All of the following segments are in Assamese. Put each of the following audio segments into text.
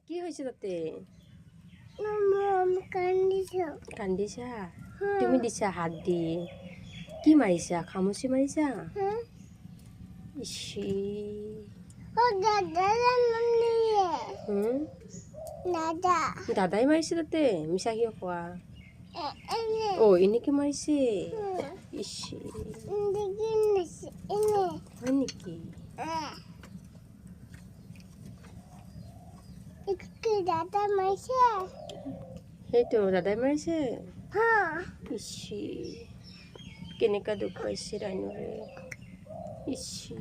কি হৈছে তাতে? কান্দিছা? তুমি দিছা হাত দি? কি মাৰিছা? খামুচি মাৰিছা? ইছি দাদাই মাৰিছে তাতে? মিছা কিয় কোৱা? এনেকে মাৰিছে? ইছি হয় নেকি? দাদা মাৰিছে? সেইটো দাদাই মাৰিছে? ইছি কেনেকা দুখ পাইছে ৰাইনুৰে। ইছি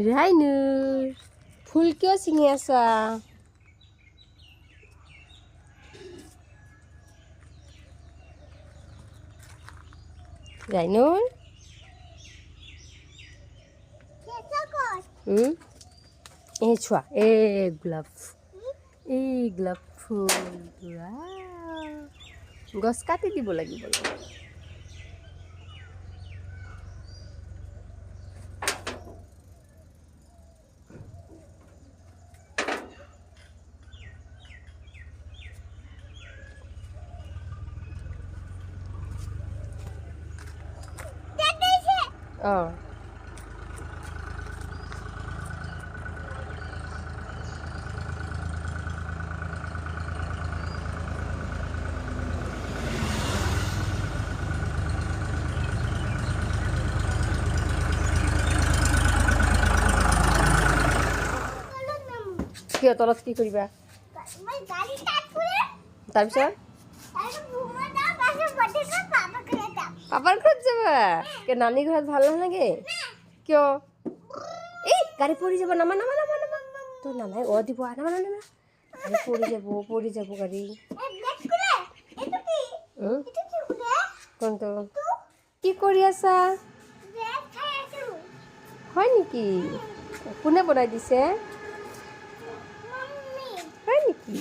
ৰাইনুৰ ফুল কিয় ছিঙি আছা? ৰাইনুৰ এই চোৱা এই গোলাপ ফুল গছ কাটি দিব লাগিব। অঁ কিয় তলত কি কৰিবা? তাৰপিছত পাপাৰ ঘৰত যাবা? কিয় নানী ঘৰত ভাল নালাগে? কিয়? এই গাড়ী পৰি যাব, নামা নামা নামা নামা। তোৰ নানাই দিব নামা নামা নামা। গাড়ী পৰি যাব গাড়ী। কোনটো? কি কৰি আছা? হয় নেকি? কোনে বনাই দিছে? হয় নেকি?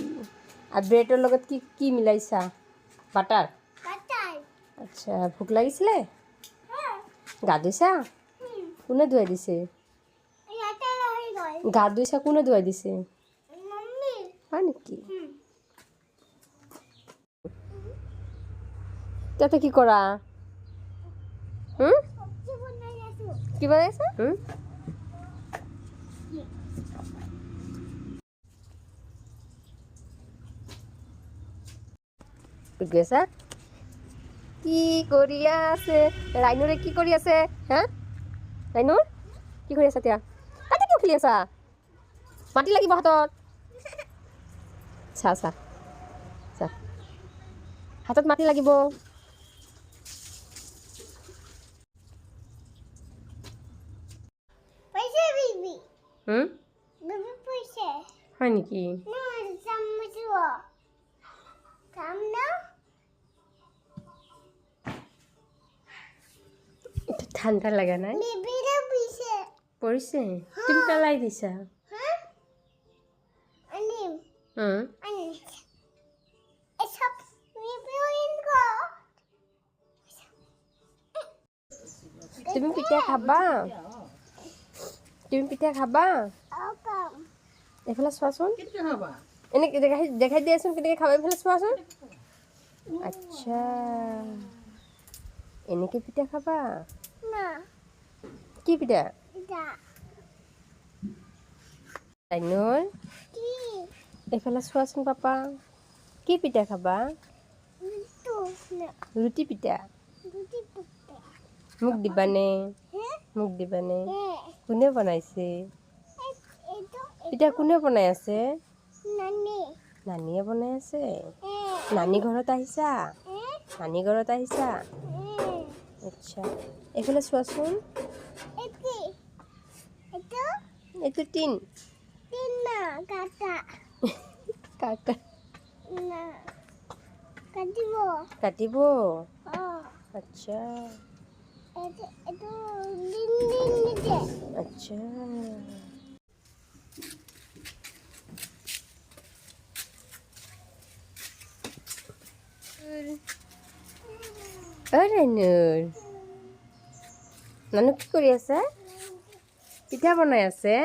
আৰু ব্ৰেডৰ লগত কি কি মিলাইছা? বাটাৰ? আচ্ছা, ভোক লাগিছিলে? গা ধুইছা? কোনে ধুৱাই দিছে? গা ধুইছা কোনে ধুৱাই দিছে? হয় নেকি? তাতে কি কৰা? কি বনাইছা? গৈছা? কি কৰি আছে? ৰাইনুৰে কি কৰি আছে? হা? ৰাইনুৰ কি কৰি আছা এতিয়া? তাতে কিয় খেলি আছা? মাটি লাগিব হাতত। চা হাতত মাটি লাগিব। হয় নেকি? ঠাণ্ডা লাগা নাই? পৰিছে? তুমি পেলাই দিছা? তুমি পিঠা খাবা? এইফালে চোৱাচোন। এনেকে দেখাই দিয়াচোন কেনেকৈ খাবা। এইফালে চোৱাচোন। আচ্ছা, এনেকে পিঠা খাবা? কি পিঠা? ৰাইনুৰ এইফালে চোৱাচোন পাপা। কি পিঠা খাবা? ৰুটি পিঠা? মোক দিবানে? কোনে বনাইছে? পিঠা কোনে বনাই আছে? নানীয়ে বনাই আছে? নানী ঘৰত আহিছা? আচ্ছা, এইফালে চোৱাচোন। এইটো টিন। কাটা কাটিব? আচ্ছা আচ্ছা। অ' ৰাইনুৰ নানু কি কৰি আছে পিঠা বনাই আছে